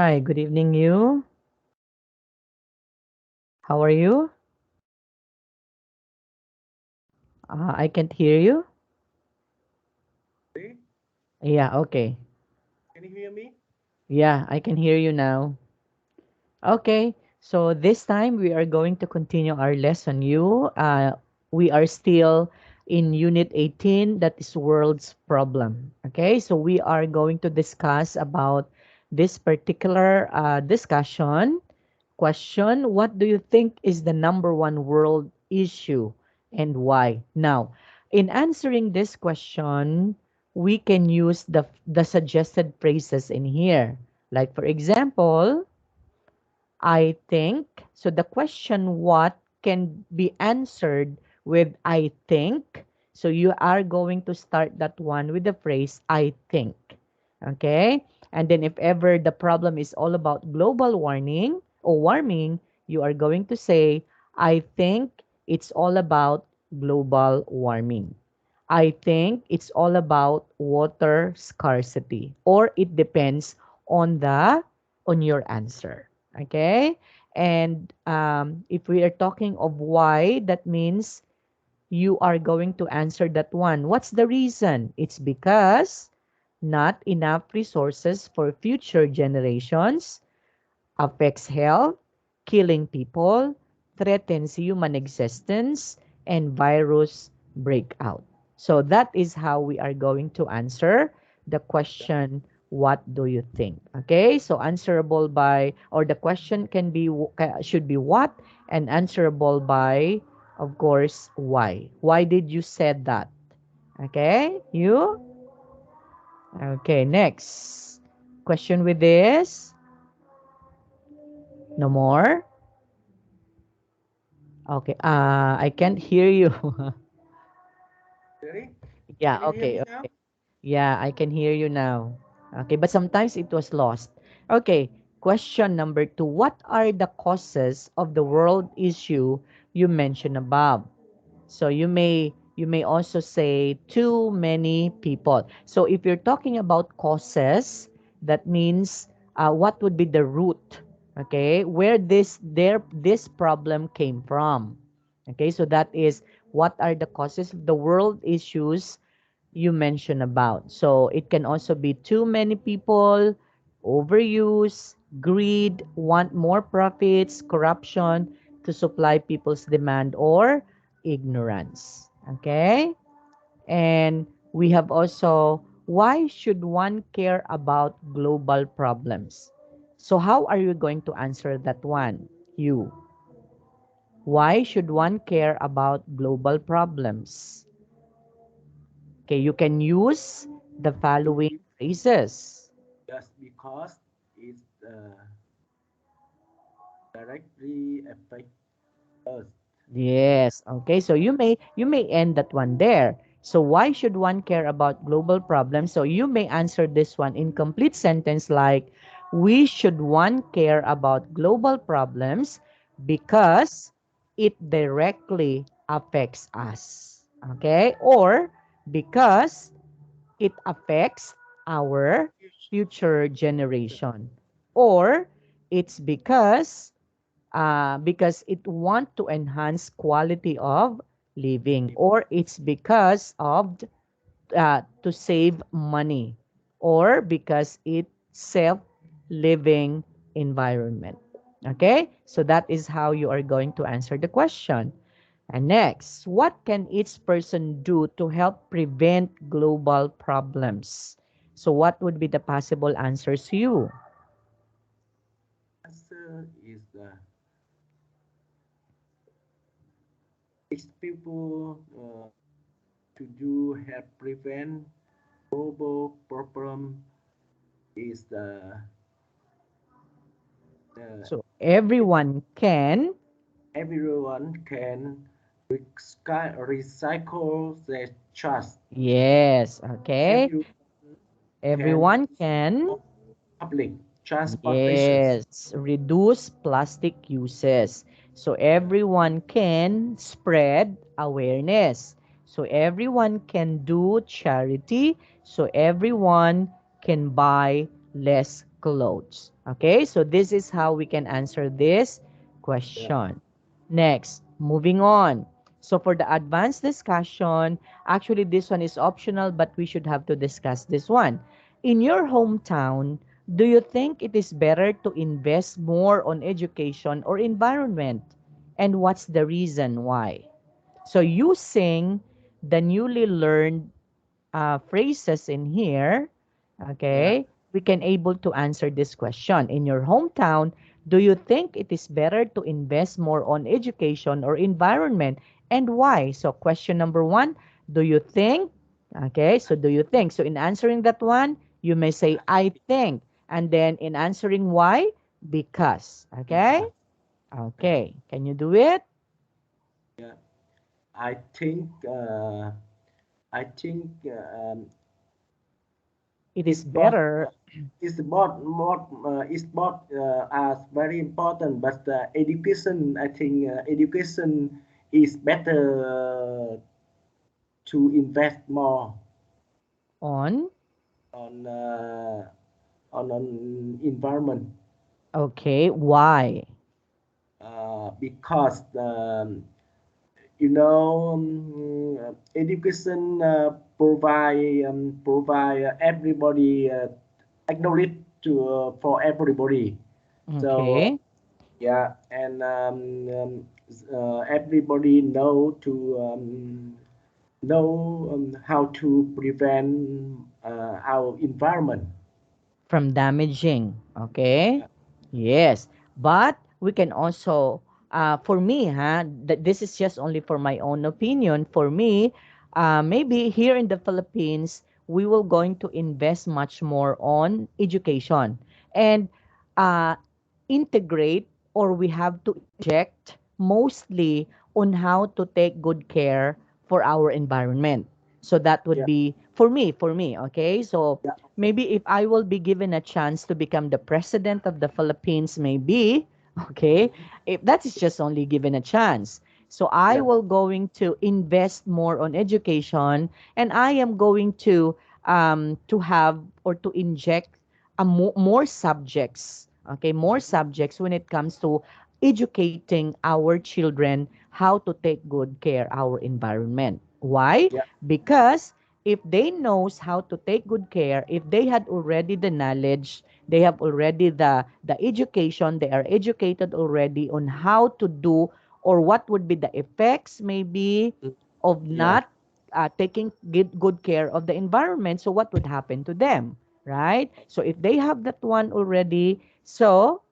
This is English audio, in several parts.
Hi, good evening, you. How are you? I can't hear you. Hey, Yeah, okay. can you hear me? Yeah, I can hear you now. Okay, so this time we are going to continue our lesson. We are still in Unit 18, that is World's Problem. Okay, so we are going to discuss about this particular discussion. Question: what do you think is the number one world issue and why? Now, in answering this question, we can use the suggested phrases in here. Like, for example, I think. So the question what can be answered with I think. So you are going to start that one with the phrase I think. Okay? And then if ever the problem is all about global warming, you are going to say I think it's all about global warming. I think it's all about water scarcity, or it depends on your answer. Okay? And if we are talking of why, that means you are going to answer that one. What's the reason? It's because not enough resources for future generations, affects health, killing people, threatens human existence, and virus breakout. So that is how we are going to answer the question, what do you think? Okay, so answerable by, or the question can be, should be what, and answerable by, of course, why. Why did you said that? Okay, you? Okay, next. Question with this? No more? Okay. I can't hear you. Really? Yeah, Can you hear okay, me now? okay. Yeah, I can hear you now. Okay, but sometimes it was lost. Okay, question number 2. What are the causes of the world issue you mentioned above? So you may also say too many people. So if you're talking about causes, that means what would be the root, okay, where this problem came from. Okay, so that is what are the causes of the world issues you mentioned about. So it can also be too many people, overuse, greed, want more profits, corruption to supply people's demand, or ignorance. Okay? And we have also, why should one care about global problems? So how are you going to answer that one? You. Why should one care about global problems? Okay, you can use the following Be- phrases. Just because it directly affects us. Yes. Okay, so you may end that one there. So why should one care about global problems? So you may answer this one in complete sentence like we should one care about global problems because it directly affects us. Okay? Or because it affects our future generation, or it's because it want to enhance quality of living, or it's because of to save money, or because it's self living environment. Okay, so that is how you are going to answer the question. And next, what can each person do to help prevent global problems? So what would be the possible answers to you? Answer is each people to do help prevent global problem is the So everyone can. everyone can recycle their trust. Yes, okay. Everyone can Everyone can. public transportations. Yes, reduce plastic uses. So everyone can spread awareness. So everyone can do charity. So everyone can buy less clothes. Okay, so this is how we can answer this yeah, question. Next, moving on. So for the advanced discussion, actually this one is optional, but we should have to discuss this one. In your hometown, do you think it is better to invest more on education or environment? And what's the reason why? So using the newly learned phrases in here, yeah, okay, we can able to answer this question. In your hometown, do you think it is better to invest more on education or environment? And why? So question number one, do you think? Okay, so do you think? So in answering that one, you may say, I think. And then in answering why, because. Okay? because yeah, Okay. Can you do it? yeah. I think I think It is it's both better. it's both are very important, but education I think education is better to invest more On. on uh, on environment Okay. Why? because you know education provide everybody acknowledge to for everybody so Okay. yeah and everybody know how to prevent our environment. From damaging. Okay. Yeah, Yes. But we can also, for me, this is just only for my own opinion. For me, maybe here in the Philippines, we will going to invest much more on education and uh, integrate, or we have to inject mostly on how to take good care for our environment. So that would yeah, be for me, okay? So yeah, okay. maybe if I will be given a chance to become the president of the Philippines, maybe, okay, Mhm. if that is just only given a chance. So I Yeah, will going to invest more on education, and I am going to have or to inject more subjects, okay, more subjects when it comes to educating our children how to take good care our environment. Why? yeah, Because if they knows how to take good care, if they had already the knowledge, they have already the education, they are educated already on how to do or what would be the effects maybe mm, of yeah, not taking good care of the environment. So what would happen to them, right? So if they have that one already, so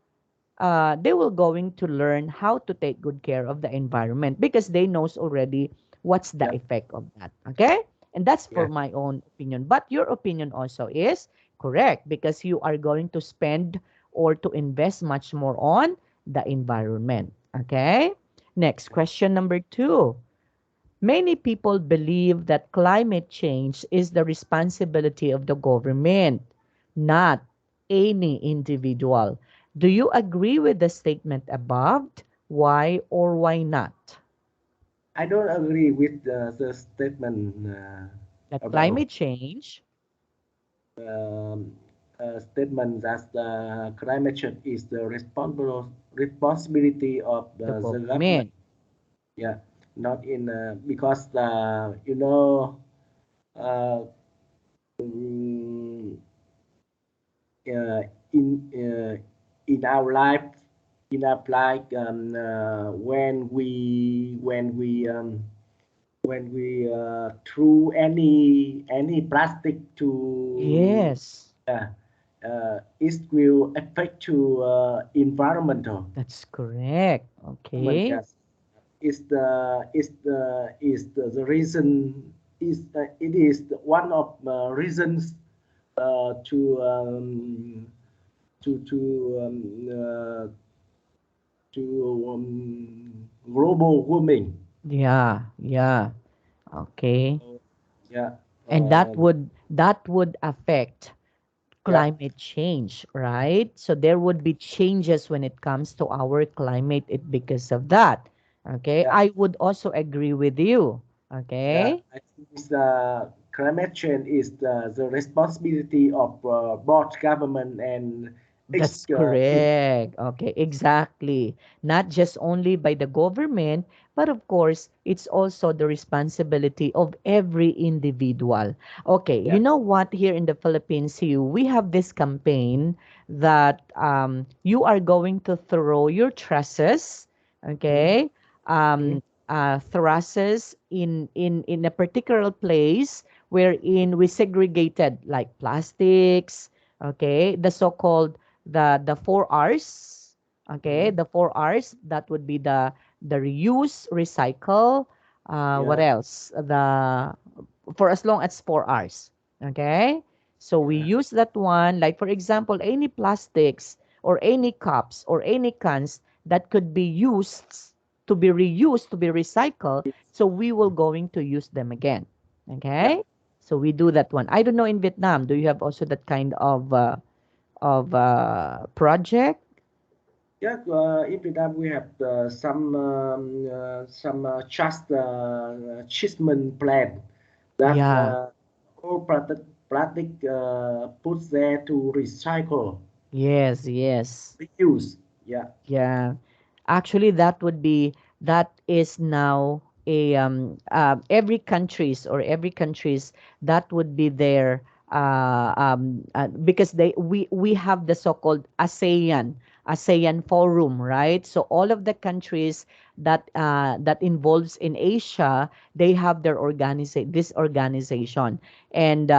they will going to learn how to take good care of the environment because they knows already what's the yeah, effect of that. Okay, and that's for yeah, my own opinion, but your opinion also is correct because you are going to spend or to invest much more on the environment. Okay, next yeah. question number two. Many people believe that climate change is the responsibility of the government, not any individual. Do you agree with the statement above? Why or why not? I don't agree with the statement That about climate change, um, statement that the climate change is the responsibility of the the government. government. Yeah, not in because you know uh, mm, uh, in uh, in our life in our life when we threw any plastic to Yes, it will affect to environmental that's correct. environment, Okay. yes the reason is it is one of the reasons to to global warming. Yeah, yeah. Okay. So, yeah, And that would affect yeah, climate change, right? So there would be changes when it comes to our climate it because of that. Okay? yeah, I would also agree with you. yeah. Okay? I think climate change is the responsibility of both government and each That's citizen. correct. Okay, exactly. Not just only by the government, but of course, it's also the responsibility of every individual. Okay, you Yeah. know what? Here in the Philippines, you we have this campaign that you are going to throw your trusses, Mm, okay, mm, trusses in a particular place wherein we segregated like plastics, okay, the so-called the 4 R's. Okay, mm, the 4 R's, that would be the reuse, recycle, what yeah. else? The for as long as 4 hours. Okay? So we Yeah. use that one, like for example, any plastics or any cups or any cans that could be used to be reused, to be recycled. So we will going to use them again. Yeah. Okay? So we do that one. I don't know in Vietnam, do you have also that kind of project? Yeah, in Vietnam we have some just achievement plan that Yeah. all plastic put there to recycle, Yes, yes. reuse. Yeah, Yeah. Actually, that is now a every countries or every countries that would be there because we have the so-called ASEAN forum, right? So all of the countries that involves in Asia, they have their this organization, and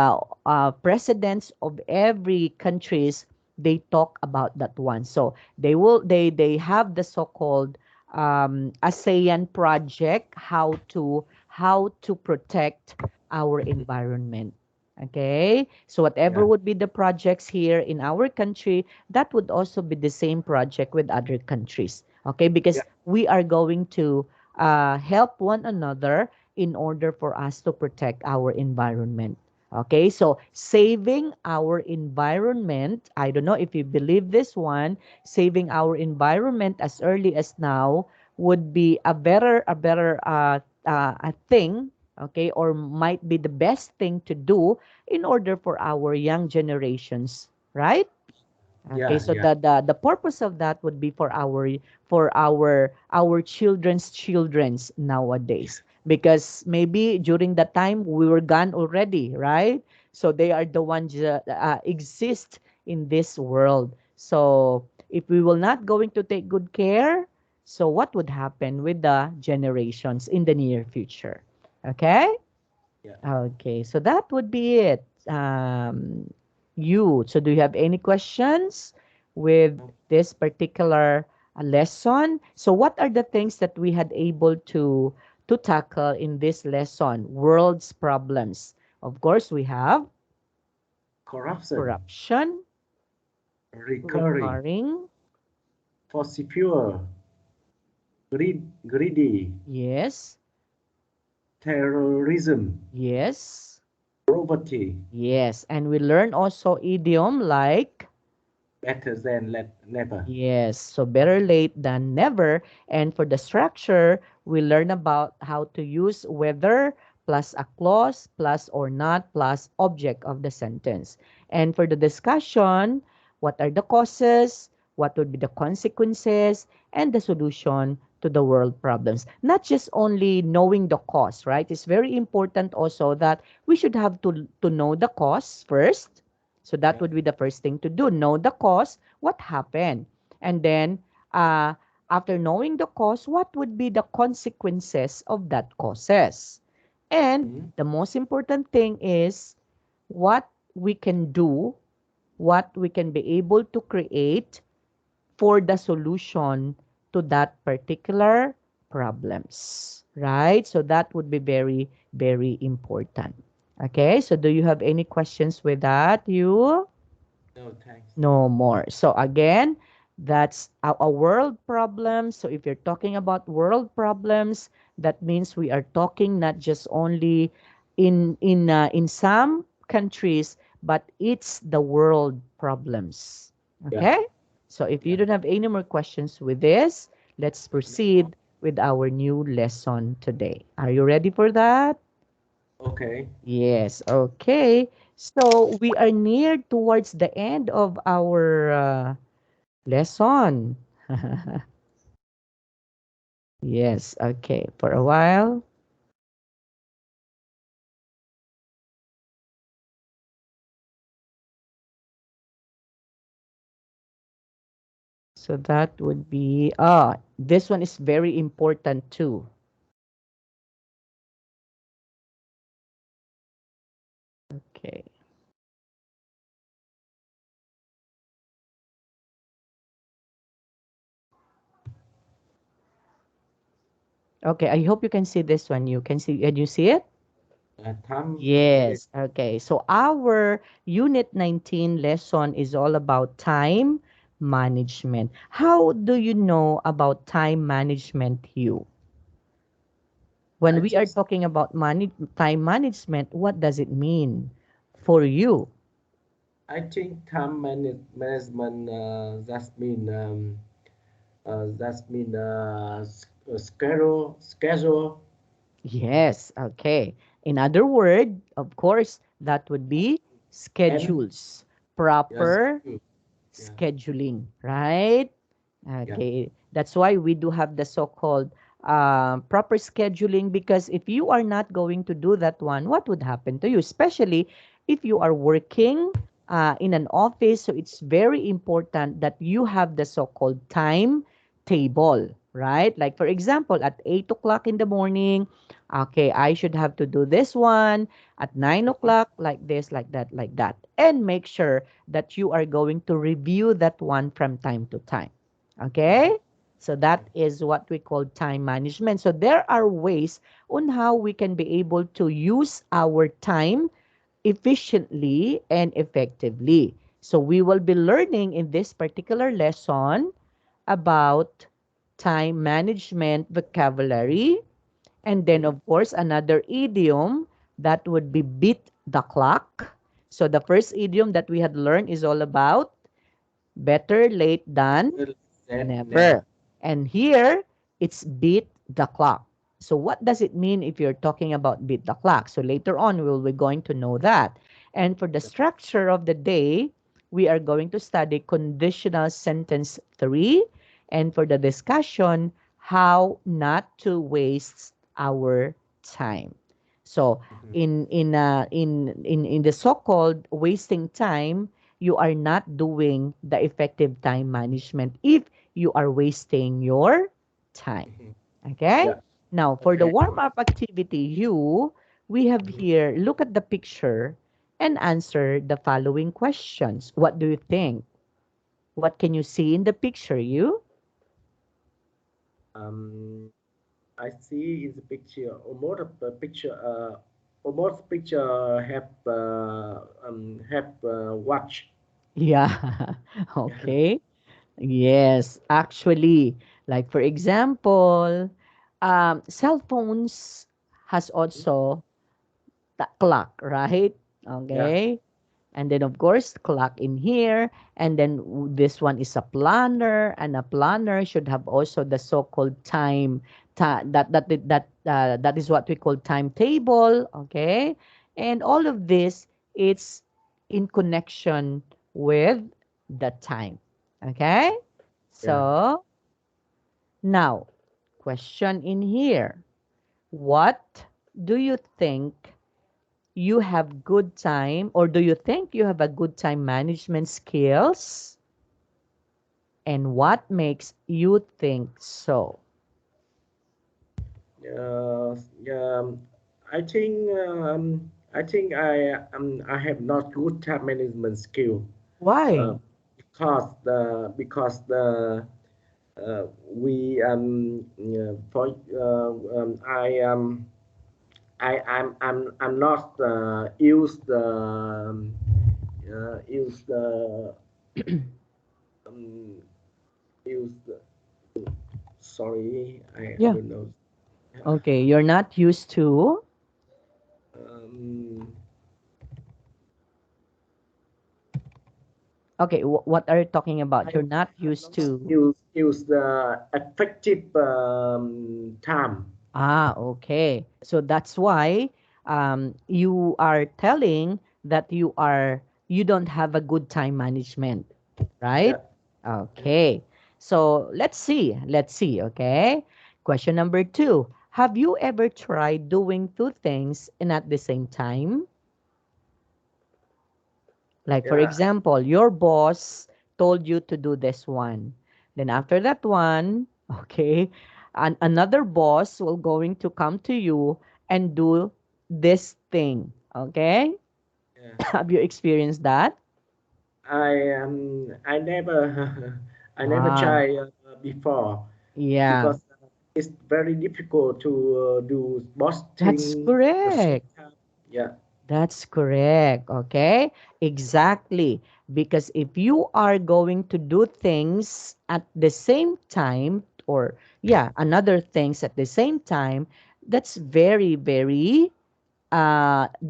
presidents of every countries, they talk about that one. So they have the so-called ASEAN project, how to protect our environment. Okay, so whatever yeah, would be the projects here in our country, that would also be the same project with other countries. Okay, yeah, because we are going to help one another in order for us to protect our environment. Okay, so saving our environment, I don't know if you believe this one, saving our environment as early as now would be a thing, okay, or might be the best thing to do in order for our young generations, right? Okay, yeah, so yeah, the purpose of that would be for our children's nowadays, because maybe during that time we were gone already, right? So they are the ones that exist in this world. So if we will not going to take good care, so what would happen with the generations in the near future? Okay. yeah. Okay, so that would be it. You. So do you have any questions with No, this particular lesson? So what are the things that we had able to tackle in this lesson? World's problems. Of course, we have corruption, corruption, recurring, recurring. fossil fuel, greedy, Yes, terrorism, yes, poverty, yes. And we learn also idiom like better than never. yes, so better late than never. And for the structure, we learn about how to use whether plus a clause plus or not plus object of the sentence. And for the discussion, what are the causes, what would be the consequences, and the solution to the world problems. Not just only knowing the cause, right? It's very important also that we should have to know the cause first. So that Yeah. would be the first thing to do. Know the cause, what happened, and then uh, after knowing the cause, what would be the consequences of that causes, and Mm, the most important thing is what we can do, what we can be able to create for the solution to that particular problems, right? So that would be very very important. Okay, so do you have any questions with that, you? no, thanks. No more. So again, that's a world problem. So if you're talking about world problems, that means we are talking not just only in some countries, but it's the world problems. Yeah, Okay? So if you yeah. don't have any more questions with this, let's No more. proceed with our new lesson today. Are you ready for that? Okay. Yes, okay. So we are near towards the end of our lesson. Yes, okay. For a while. So that would be, this one is very important too. Okay. Okay, I hope you can see this one. Can you see it? Time management. Yes. Okay. So our Unit 19 lesson is all about time management. How do you know about time management, Hugh? When I we are think talking about time management, what does it mean for you? I think time management that's mean schedule Yes. Okay. In other word, of course, that would be and schedules, yes, proper yeah, scheduling, right? yeah, Okay, that's why we do have the so-called proper scheduling, because if you are not going to do that one, what would happen to you? Especially if you are working in an office, so it's very important that you have the so-called time table, right? Like for example, at 8 o'clock in the morning, okay, I should have to do this one at 9 o'clock, like that, and make sure that you are going to review that one from time to time. Okay? So yeah, that is what we call time management. So there are ways on how we can be able to use our time efficiently and effectively. So we will be learning in this particular lesson about time management vocabulary, and then, mhm, of course, another idiom that would be beat the clock. So the first idiom that we had learned is all about better late than better than never. never. And here, it's beat the clock. So what does it mean if you're talking about beat the clock? So later on, we're going to know that. And for the structure of the day, we are going to study conditional sentence 3. And for the discussion, how not to waste our time. So Mhm, in the so-called wasting time, you are not doing the effective time management if you are wasting your time. mhm. Okay? Yeah. Now, for the Okay. warm-up activity, we have Mhm. here, look at the picture and answer the following questions. What do you think? What can you see in the picture, you? Um, I see in the picture almost a picture. Almost picture have watch. Yeah. Okay. Yes, actually, like for example, cell phones has also the clock, right? Yeah. Okay. And then of course clock in here, and then this one is a planner, and a planner should have also the so-called that is what we call timetable, okay? And all of this, it's in connection with the time. Okay? Yeah. So now, question in here. What do you think you have good time, or do you think you have a good time management skills, and what makes you think so? Yeah. I think I have not good time management skill. Uh, Why? because the we for I'm not use the um, use the sorry I Yeah. don't know. Okay, you're not used to. um, Okay, what are you talking about? You're not I'm used not to. use the effective time. Ah, okay. So that's why you are telling that you don't have a good time management, right? yeah, Okay. So let's see, okay? Question number 2. Have you ever tried doing two things and at the same time? Like, for yeah, example, your boss told you to do this one. Then after that one, okay, another boss will going to come to you and do this thing. Okay? yeah. Have you experienced that? I never I never Wow. tried before Yeah, because it's very difficult to do both that's things at the same correct. time. Yeah, That's correct. Okay? Exactly. Because if you are going to do things at the same time, or yeah, another things at the same time, that's very, very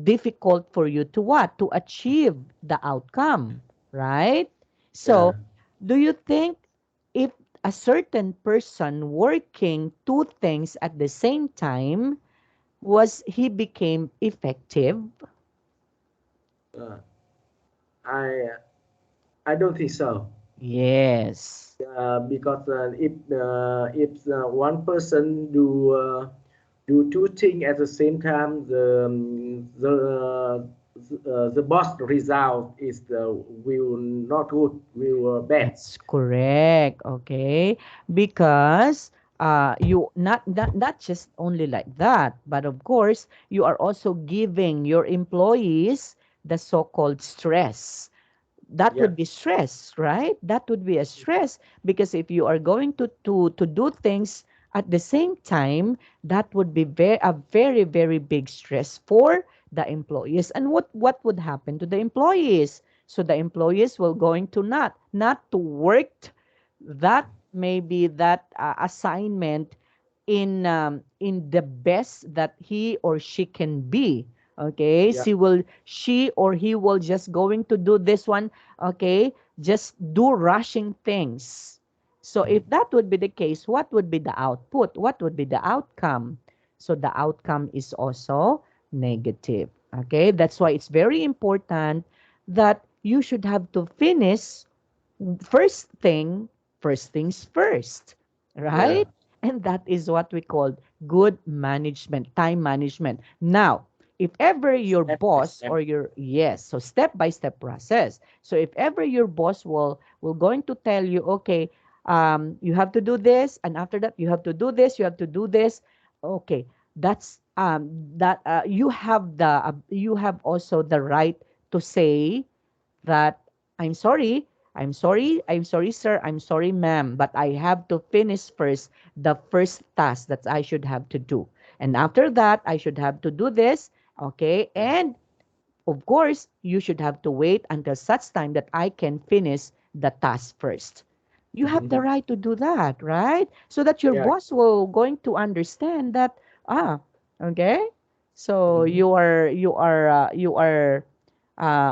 difficult for you to what? To achieve the outcome, right? yeah. So, do you think if a certain person working two things at the same time, was he became effective? Uh, I I don't think so. Yes, Because if one person do two things at the same time, the boss result is will not good, will bad. that's correct. Okay, because you not just only like that, but of course you are also giving your employees the so-called stress. That Yeah, would be stress, right? That would be a stress because if you are going to do things at the same time, that would be very big stress for the employees. And what would happen to the employees? So the employees will going to not to work that maybe that assignment in the best that he or she can be. Okay, yeah, she or he will just going to do this one. Okay, just do rushing things. So if that would be the case, what would be the output? What would be the outcome? So the outcome is also negative. Okay, that's why it's very important that you should have to finish first thing, first things first, yeah. right? And that is what we call good management, time management. Now, if ever your Step by boss step. or your yes, so step by step process. So if ever your boss will going to tell you, okay, you have to do this, and after that you have to do this, you have to do this. Okay, that's that you have also the right to say that I'm sorry, sir, I'm sorry, ma'am, but I have to finish first the first task that I should have to do. And after that, I should have to do this, okay? Yeah, And of course, you should have to wait until such time that I can finish the task first. You have the right to do that, right? So that your yeah. boss will going to understand that ah, okay? So Mhm. you are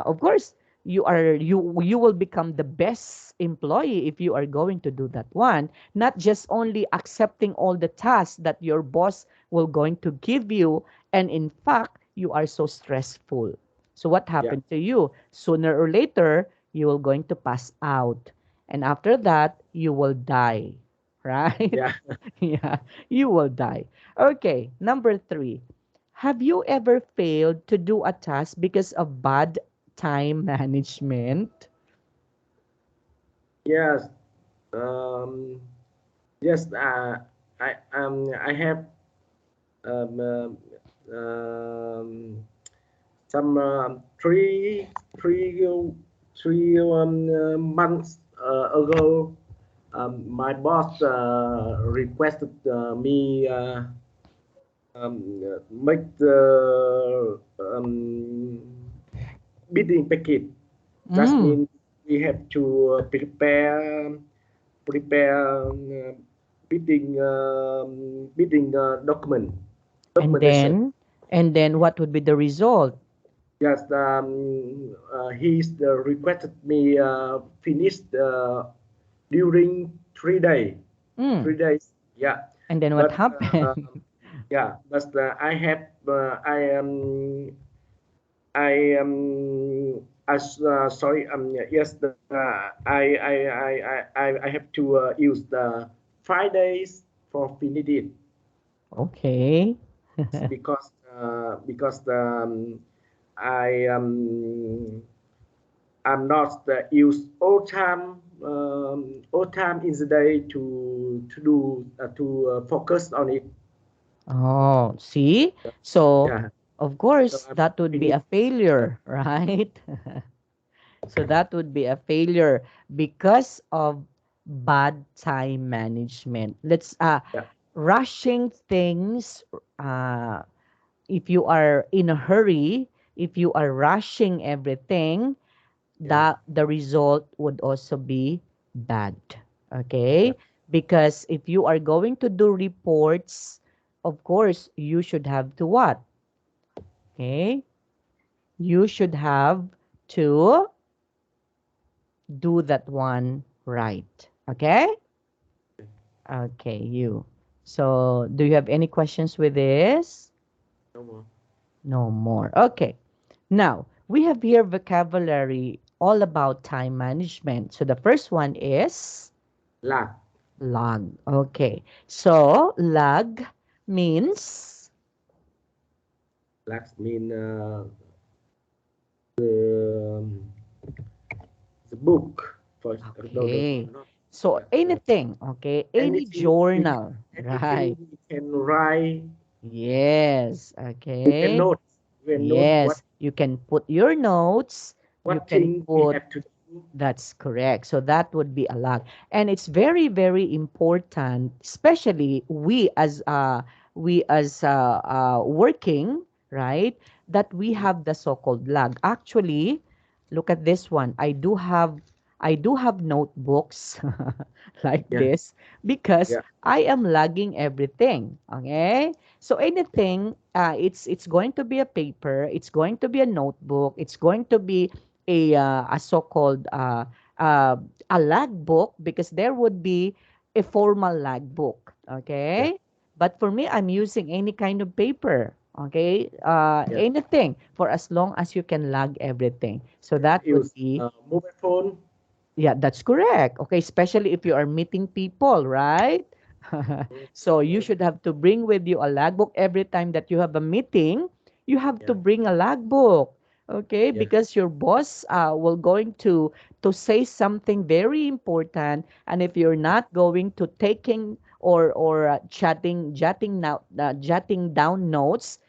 of course you will become the best employee if you are going to do that one, not just only accepting all the tasks that your boss will going to give you, and in fact you are so stressful. So what Yeah, happened to you? Sooner or later, you will going to pass out. And after that, you will die. Right? yeah. Yeah, you will die. Okay, number 3. Have you ever failed to do a task because of bad time management? Yes. Um, yes. I have um, um, um, some three months ago. My boss requested me make the bidding packet. That Mm. means we have to prepare bidding And documentation. then, and then what would be the result? Yes, he's requested me finish during 3 days. Mm. 3 days, yeah. And then what But happened? Yeah, but I as sorry yes I have to use the 5 days for finish it Okay. because I I'm not use all time in the day to do to focus on it. Oh, see? So, Yeah, of so course, I'm that would be finish. a failure, right? So that would be a failure because of bad time management. Let's Yeah, rushing things uh if you are in a hurry, if you are rushing everything, yeah, that the result would also be bad. yeah, Okay? Because if you are going to do reports, of course, you should have to what? Okay? You should have to do that one right. Okay? Okay, you. So, do you have any questions with this? no more. No more. Okay. Now, we have here vocabulary all about time management. So, the first one is Lag, log. Okay. So, log means, lag mean the book for no no okay. not So, yeah, anything, okay? Any anything we journal, anything right? we can write Yes. we can Okay. note we can note Yes. You can put your notes. You what can thing we put. have to do. That's correct. So that would be a lot. And it's very, very important, especially we as working, right? That we Mm, have the so-called lag. Actually, look at this one. I do have notebooks like yeah, this because yeah, I am lagging everything. Okay? So anything, it's going to be a paper, it's going to be a notebook, it's going to be a so-called uh, a lag book because there would be a formal lag book. yeah, Okay, but for me, I'm using any kind of paper. Okay, yeah. anything for as long as you can lag everything. So that would Use be. mobile phone. Yeah, that's correct. Okay, especially if you are meeting people, right? So you Mhm. should have to bring with you a logbook every time that you have a meeting. You have to Yeah, bring a logbook, okay? yeah, Because your boss will going to say something very important, and if you're not going to taking or jotting down notes,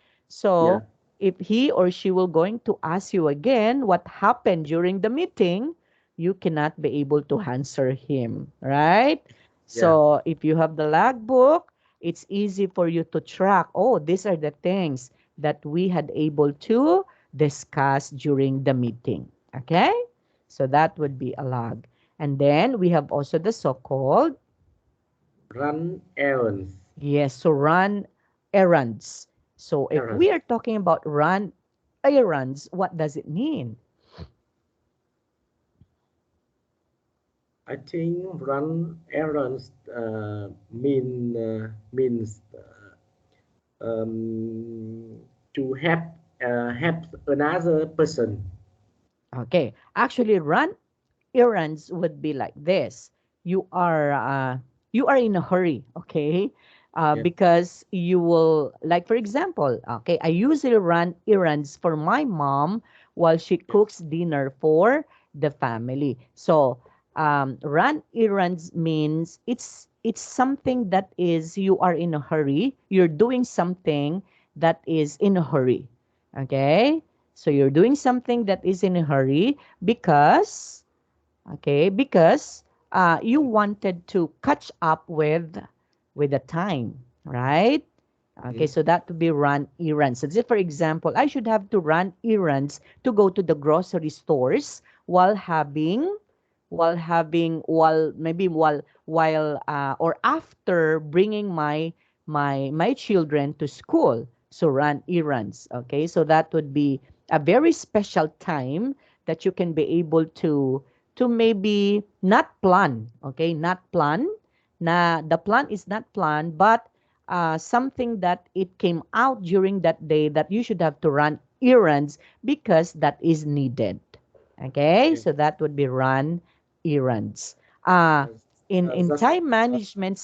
yeah, so if he or she will going to ask you again what happened during the meeting, you cannot be able to answer him, right? yeah, So if you have the logbook, it's easy for you to track. Oh, these are the things that we had able to discuss during the meeting. Okay? So that would be a log. And then we have also the so-called, run errands, yes, so run errands. So if we errands. are talking about run errands, what does it mean? I think run errands means to help another person. Okay. Actually, run errands would be like this. You are in a hurry, okay? Yeah, Because you will, like for example, okay, I usually run errands for my mom while she yeah, cooks dinner for the family. So run errands means it's something that is you are in a hurry. You're doing something that is in a hurry. Okay? So you're doing something that is in a hurry because, okay, because you wanted to catch up with the time, right? Okay, mm, so that would be run errands. So, say for example, I should have to run errands to go to the grocery stores while or after bringing my children to school. So run errands. Okay, so that would be a very special time that you can be able to maybe not plan. Okay, not plan. Na the plan is not planned, but something that it came out during that day that you should have to run errands because that is needed. Okay, Okay. so that would be run errands. Uh, Yes. in Just time management,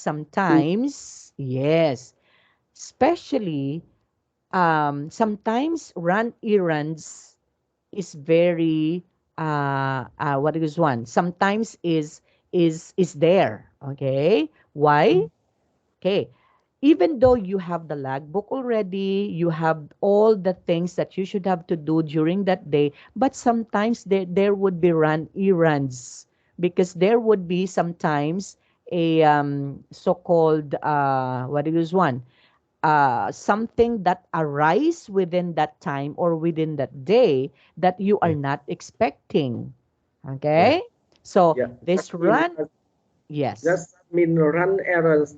do. sometimes, yes, especially sometimes run errands is very what is one sometimes is there. Okay, why? Mhm. Okay. Even though you have the logbook already, you have all the things that you should have to do during that day, but sometimes there would be run errands because there would be sometimes a so-called what is one something that arise within that time or within that day that you are Yeah. not expecting. Yeah. Okay? So Yeah. That this mean run, yes. just mean run errands.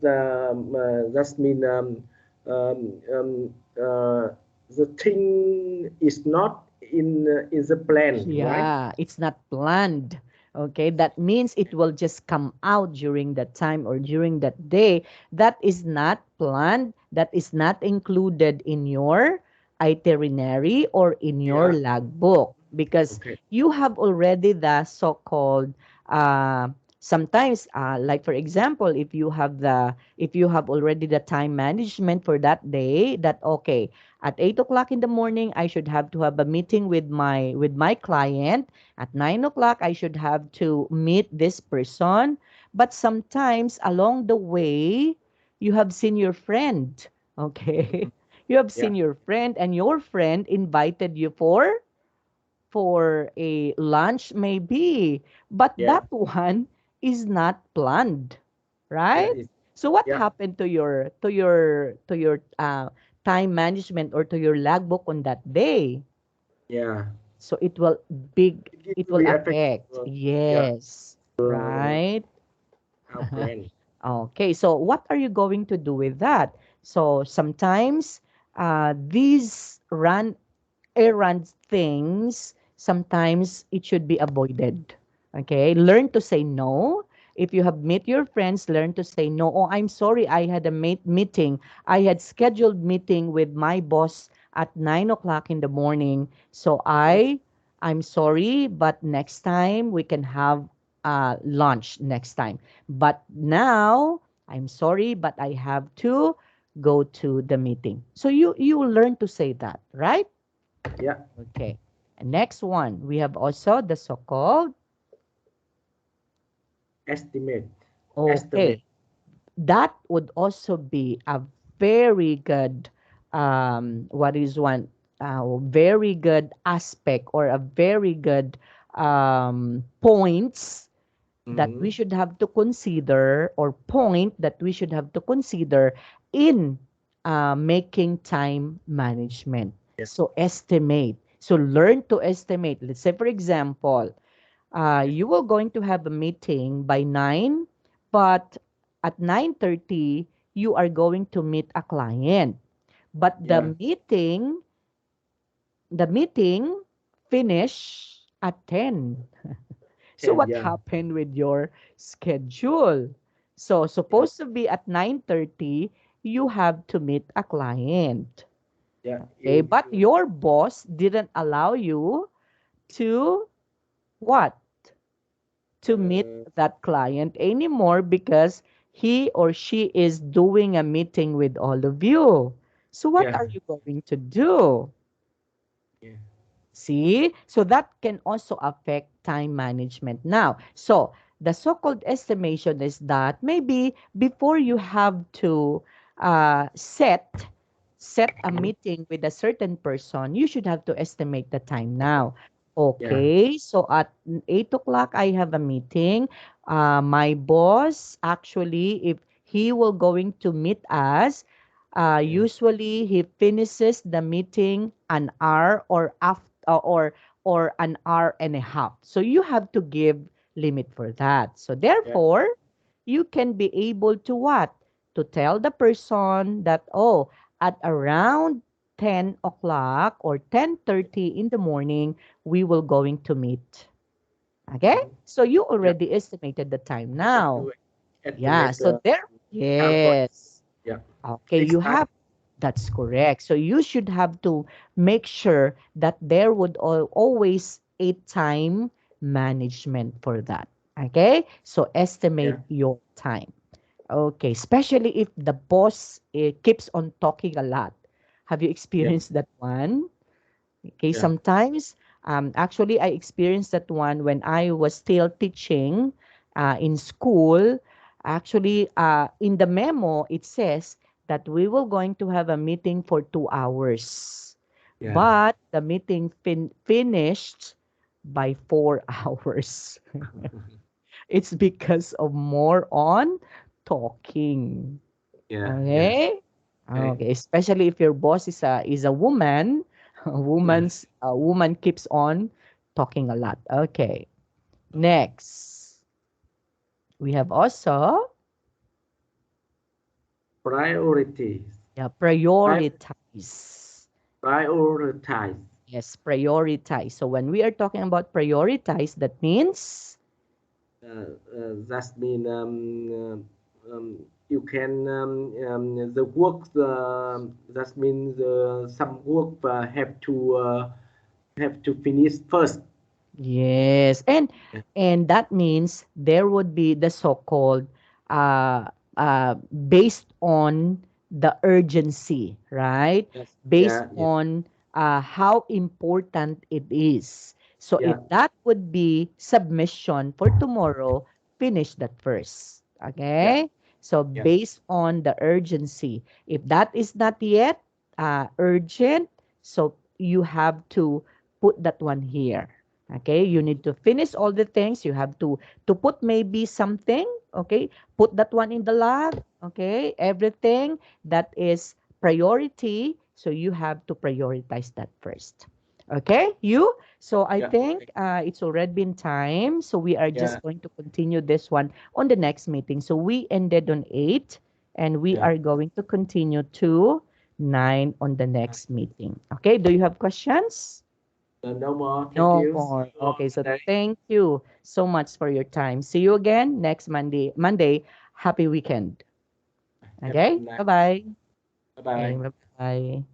Just mean the thing is not in the plan, right? Yeah, it's not planned. Okay, that means it will just come out during that time or during that day. That is not planned. That is not included in your itinerary or in your Yeah. logbook because Okay. you have already the so-called sometimes like for example if you have already the time management for that day that okay at 8 o'clock in the morning, I should have to have a meeting with my client. At 9 o'clock, I should have to meet this person. But sometimes along the way, you have seen your friend. Okay. Mhm. You have Yeah. seen your friend and your friend invited you for a lunch maybe. But Yeah. that one is not planned, Yeah. right? So what Yeah. happened to your time management or to your logbook on that day? Yeah. So it will big It it will will be affect. affect. Yeah. Yes, right? Our plan. Okay, so what are you going to do with that? So sometimes these run errand things, sometimes it should be avoided. Okay? Learn to say no. If you have met your friends, learn to say no. Oh, I'm sorry, I had a meeting. I had scheduled meeting with my boss at 9 o'clock in the morning. So Mhm. I'm sorry, but next time we can have lunch next time. But now, I'm sorry, but I have to go to the meeting. So you learn to say that, right? Yeah. Okay. And next one, we have also the so-called, Estimate. Estimate. okay, that would also be a very good, what is one, very good aspect or a very good points that we Mm-hmm. should have to consider or point that we should have to consider in making time management. Yeah. So estimate. So learn to estimate. Let's say, for example, Yes. you will going to have a meeting by 9, but at 9:30 you are going to meet a client. But Yeah. the meeting finish at 10. So Ten. what Yeah. happened with your schedule? So Yeah. supposed to be at 9:30, you have to meet a client. Yeah. Okay, but your boss didn't allow you to what? To meet uh, that client anymore because he or she is doing a meeting with all of you. So what yeah. are you going to do? Yeah. See? So that can also affect time management now. So the so-called estimation is that maybe before you have to set a Mhm. meeting with a certain person, you should have to estimate the time now. Yeah. Okay, so at 8 o'clock, I have a meeting. My boss, actually, if he will going to meet us, Yeah. usually he finishes the meeting an hour or after or an hour and a half. So you have to give limit for that. So Yeah. therefore, you can be able to what? To tell the person that, oh, at around 10 o'clock or 10:30 in the morning, we will going to meet. Okay? Mhm. So you Yeah. already estimated the time You have now. to Yeah. estimate So there, our points. yes. Yeah. Okay, Takes you time. have that's correct. So you should have to make sure that there would always a time management for that. Okay? So estimate Yeah, your time. Okay, especially if the boss keeps on talking a lot. Have you yeah, experienced that one? Okay, yeah, sometimes, actually, I experienced that one when I was still teaching in school. Actually, in the memo, it says that we were going to have a meeting for 2 hours, yeah. but the meeting finished by 4 hours. It's because of more on talking. Yeah, yeah. Okay? Okay. Okay, especially if your boss is a woman, a woman keeps on talking a lot. Okay. Okay. Next, we have also Priorities. yeah, Pri- prioritize. prioritize. Yes, prioritize. So when we are talking about prioritize, that means That mean you can the work that means some work have to finish first. yes, and Yeah. and that means there would be the so-called uh based on the urgency, right? Yes. Based Yeah. Yeah. on how important it is. So if Yeah. that would be submission for tomorrow, finish that first. Yeah. Okay? So Yeah. based on the urgency. If that is not yet urgent, so you have to put that one here. Okay, you need to finish all the things. You have to put maybe something. Okay, put that one in the log. Okay, everything that is priority. So you have to prioritize that first. Okay, you. So I Yeah. think it's already been time. So we are Yeah. just going to continue this one on the next meeting. So we ended on 8, and we Yeah. are going to continue to 9 on the next meeting. Okay, do you have questions? No more. Thank No you. See more. you on Okay, so Monday. thank you so much for your time. See you again next Monday. Monday. Happy weekend. Have a good Okay? night. Bye-bye. Bye Okay, bye. bye-bye.